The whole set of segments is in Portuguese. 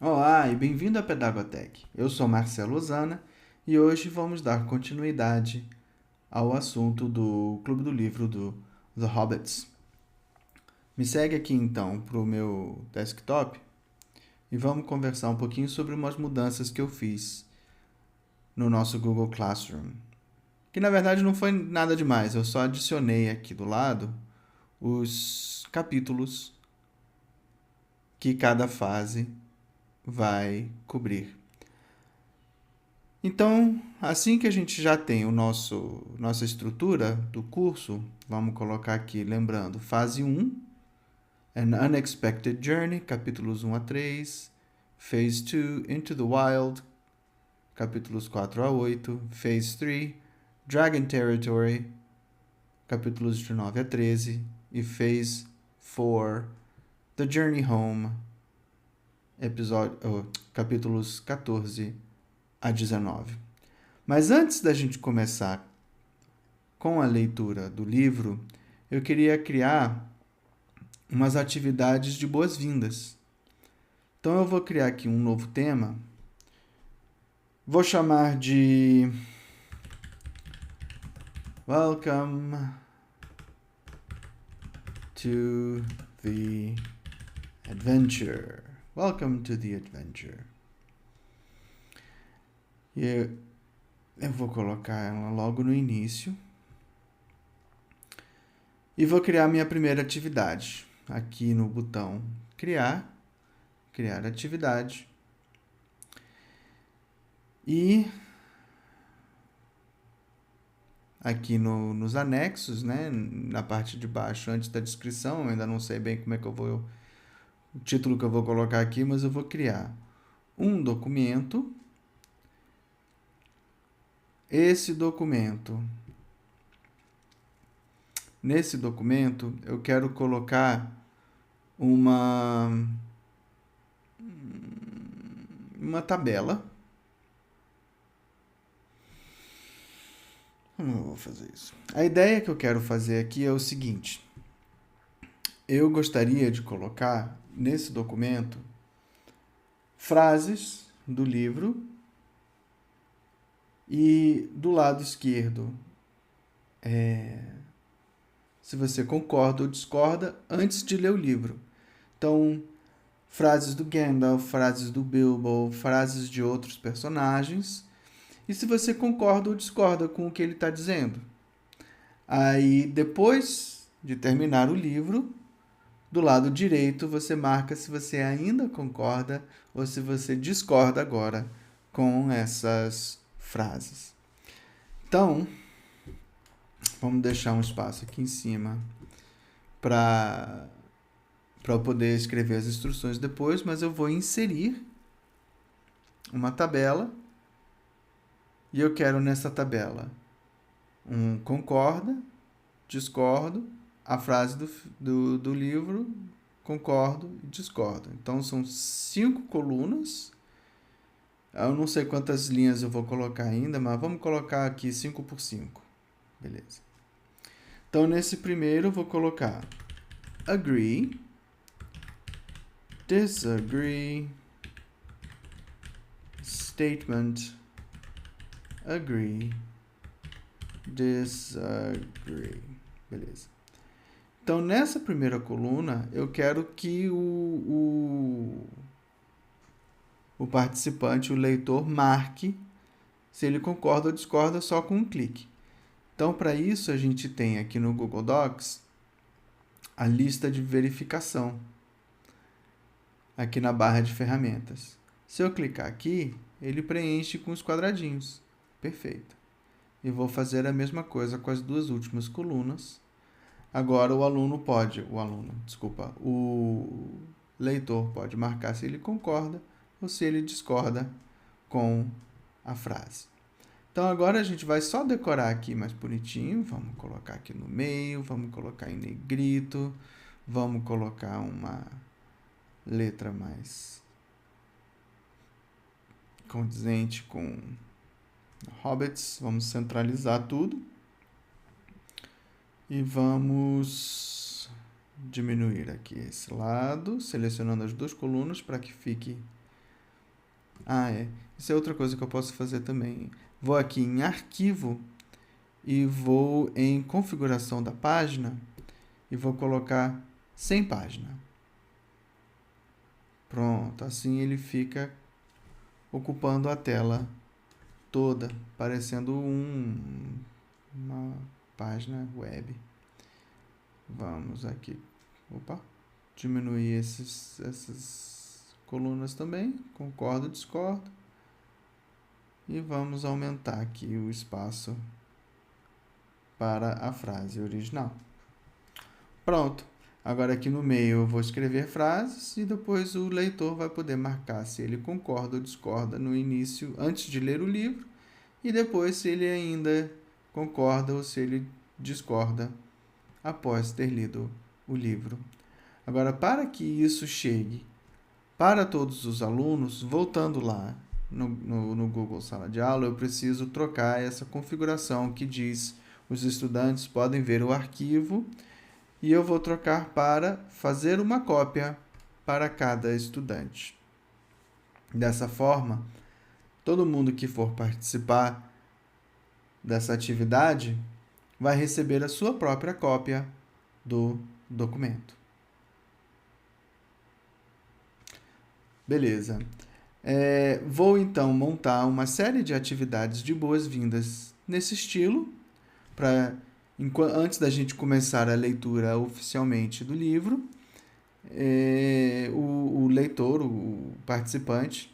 Olá e bem-vindo à Pedagotech. Eu sou Marcelo Ozana e hoje vamos dar continuidade ao assunto do Clube do Livro do The Hobbits. Me segue aqui então para o meu desktop e vamos conversar um pouquinho sobre umas mudanças que eu fiz no nosso Google Classroom. Que na verdade não foi nada demais, eu só adicionei aqui do lado os capítulos que cada fase vai cobrir. Então, assim que a gente já tem nossa estrutura do curso, vamos colocar aqui, lembrando, fase um, An Unexpected Journey, capítulos 1 a 3, Phase 2, Into the Wild, capítulos 4 a 8, Phase 3, Dragon Territory, capítulos de 9 a 13, e Phase 4, The Journey Home, capítulos 14 a 19. Mas antes da gente começar com a leitura do livro, eu queria criar umas atividades de boas-vindas. Então eu vou criar aqui um novo tema. Vou chamar de Welcome to the Adventure. Welcome to the Adventure. E eu vou colocar ela logo no início. E vou criar minha primeira atividade. Aqui no botão criar atividade. E aqui nos anexos, né, na parte de baixo, antes da descrição, eu ainda não sei bem como é que o título que eu vou colocar aqui, mas eu vou criar um documento. Nesse documento, eu quero colocar uma tabela. Como eu vou fazer isso? A ideia que eu quero fazer aqui é o seguinte. Eu gostaria de colocar nesse documento frases do livro e do lado esquerdo, se você concorda ou discorda antes de ler o livro. Então, frases do Gandalf, frases do Bilbo, frases de outros personagens. E se você concorda ou discorda com o que ele está dizendo. Aí, depois de terminar o livro, do lado direito você marca se você ainda concorda ou se você discorda agora com essas frases. Então, vamos deixar um espaço aqui em cima para eu poder escrever as instruções depois, mas eu vou inserir uma tabela e eu quero nessa tabela um concorda, discordo, a frase do livro, concordo e discordo. Então são 5 colunas. Eu não sei quantas linhas eu vou colocar ainda, mas vamos colocar aqui 5 por 5. Beleza. Então nesse primeiro eu vou colocar agree, disagree, statement, agree, disagree. Beleza. Então, nessa primeira coluna, eu quero que o participante, o leitor, marque se ele concorda ou discorda só com um clique. Então, para isso, a gente tem aqui no Google Docs a lista de verificação, aqui na barra de ferramentas. Se eu clicar aqui, ele preenche com os quadradinhos. Perfeito. E vou fazer a mesma coisa com as duas últimas colunas. Agora o leitor pode marcar se ele concorda ou se ele discorda com a frase. Então agora a gente vai só decorar aqui mais bonitinho. Vamos colocar aqui no meio, vamos colocar em negrito, vamos colocar uma letra mais condizente com Hobbits. Vamos centralizar tudo. E vamos diminuir aqui esse lado, selecionando as duas colunas para que fique Isso é outra coisa que eu posso fazer também. Vou aqui em arquivo e vou em configuração da página e vou colocar sem página. Pronto, assim ele fica ocupando a tela toda, parecendo uma página web. Vamos aqui, diminuir essas colunas também, concordo, discordo, e vamos aumentar aqui o espaço para a frase original. Pronto. Agora aqui no meio eu vou escrever frases e depois o leitor vai poder marcar se ele concorda ou discorda no início, antes de ler o livro, e depois se ele ainda concorda ou se ele discorda após ter lido o livro. Agora, para que isso chegue para todos os alunos, voltando lá no Google Sala de Aula, eu preciso trocar essa configuração que diz os estudantes podem ver o arquivo, e eu vou trocar para fazer uma cópia para cada estudante. Dessa forma, todo mundo que for participar dessa atividade vai receber a sua própria cópia do documento. Beleza. Vou então montar uma série de atividades de boas-vindas nesse estilo, antes da gente começar a leitura oficialmente do livro, o leitor, o participante,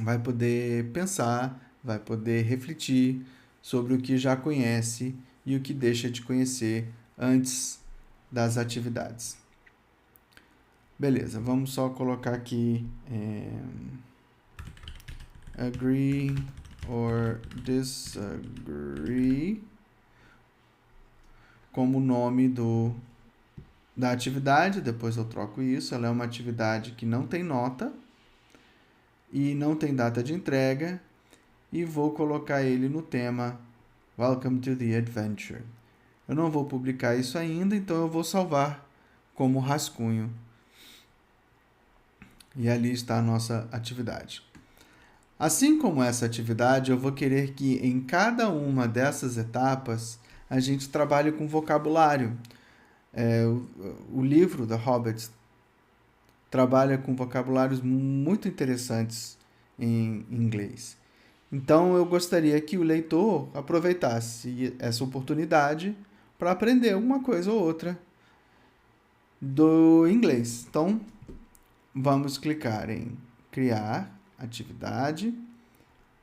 vai poder pensar, vai poder refletir sobre o que já conhece e o que deixa de conhecer antes das atividades. Beleza, vamos só colocar aqui agree or disagree como nome da atividade. Depois eu troco isso. Ela é uma atividade que não tem nota e não tem data de entrega, e vou colocar ele no tema Welcome to the Adventure. Eu não vou publicar isso ainda, então eu vou salvar como rascunho. E ali está a nossa atividade. Assim como essa atividade, eu vou querer que em cada uma dessas etapas a gente trabalhe com vocabulário. O livro The Hobbit trabalha com vocabulários muito interessantes em inglês. Então, eu gostaria que o leitor aproveitasse essa oportunidade para aprender alguma coisa ou outra do inglês. Então, vamos clicar em criar atividade.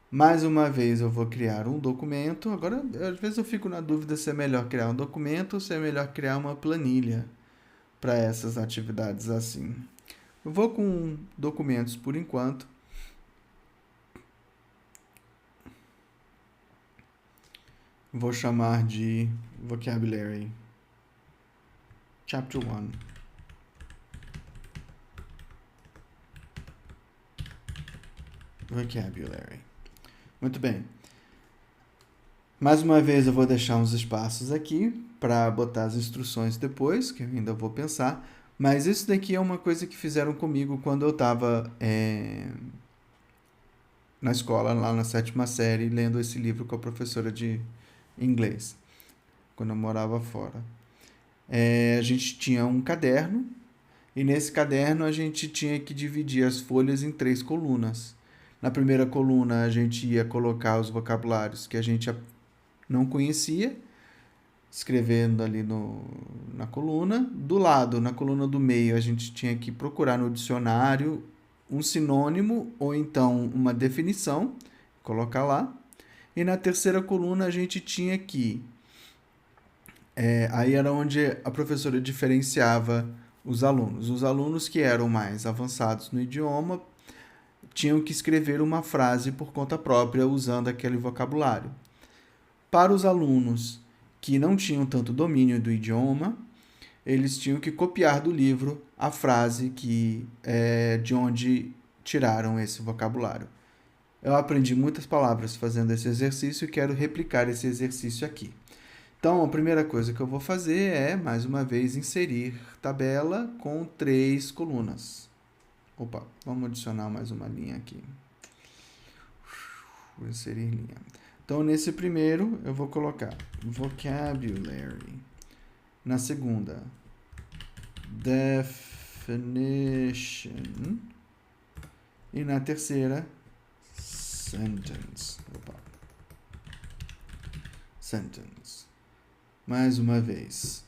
Mais uma vez eu vou criar um documento. Agora, às vezes eu fico na dúvida se é melhor criar um documento ou se é melhor criar uma planilha para essas atividades assim. Eu vou com documentos por enquanto. Vou chamar de Vocabulary Chapter 1. Vocabulary. Muito bem. Mais uma vez eu vou deixar uns espaços aqui para botar as instruções depois, que eu ainda vou pensar. Mas isso daqui é uma coisa que fizeram comigo quando eu estava na escola, lá na 7ª série, lendo esse livro com a professora de inglês, quando eu morava fora. A gente tinha um caderno, e nesse caderno a gente tinha que dividir as folhas em 3 colunas. Na primeira coluna a gente ia colocar os vocabulários que a gente não conhecia, escrevendo ali na coluna. Do lado, na coluna do meio, a gente tinha que procurar no dicionário um sinônimo ou então uma definição, colocar lá. E na terceira coluna a gente tinha que... aí era onde a professora diferenciava os alunos. Os alunos que eram mais avançados no idioma tinham que escrever uma frase por conta própria usando aquele vocabulário. Para os alunos que não tinham tanto domínio do idioma, eles tinham que copiar do livro a frase de onde tiraram esse vocabulário. Eu aprendi muitas palavras fazendo esse exercício e quero replicar esse exercício aqui. Então, a primeira coisa que eu vou fazer é, mais uma vez, inserir tabela com 3 colunas. Opa, vamos adicionar mais uma linha aqui. Vou inserir linha. Então, nesse primeiro, eu vou colocar vocabulary. Na segunda, definition. E na terceira, sentence. Opa. Sentence. Mais uma vez,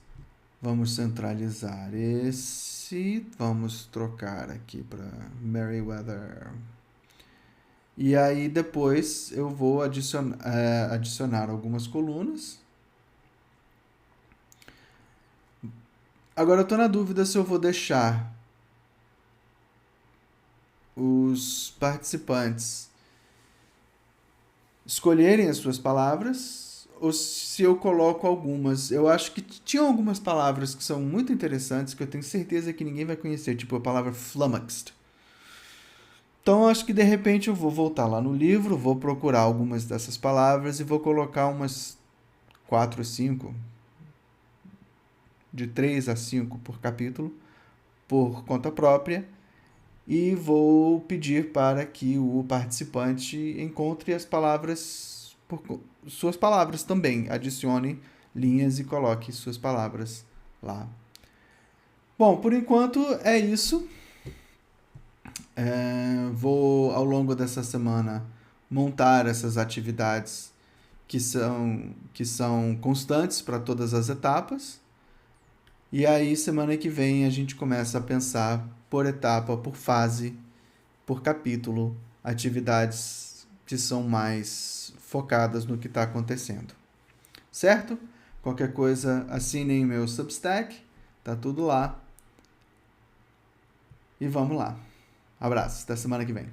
vamos centralizar esse. Vamos trocar aqui para Merriweather. E aí depois eu vou adicionar algumas colunas. Agora eu estou na dúvida se eu vou deixar os participantes escolherem as suas palavras ou se eu coloco algumas. Eu acho que tinham algumas palavras que são muito interessantes que eu tenho certeza que ninguém vai conhecer, tipo a palavra flummoxed. Então, eu acho que de repente eu vou voltar lá no livro, vou procurar algumas dessas palavras e vou colocar umas 4 ou 5, de 3 a 5 por capítulo, por conta própria, e vou pedir para que o participante encontre as palavras, suas palavras também, adicione linhas e coloque suas palavras lá. Bom, por enquanto é isso. Vou, ao longo dessa semana, montar essas atividades que são constantes para todas as etapas. E aí, semana que vem, a gente começa a pensar por etapa, por fase, por capítulo, atividades que são mais focadas no que está acontecendo. Certo? Qualquer coisa, assinem meu Substack, tá tudo lá. E vamos lá. Abraço, até semana que vem.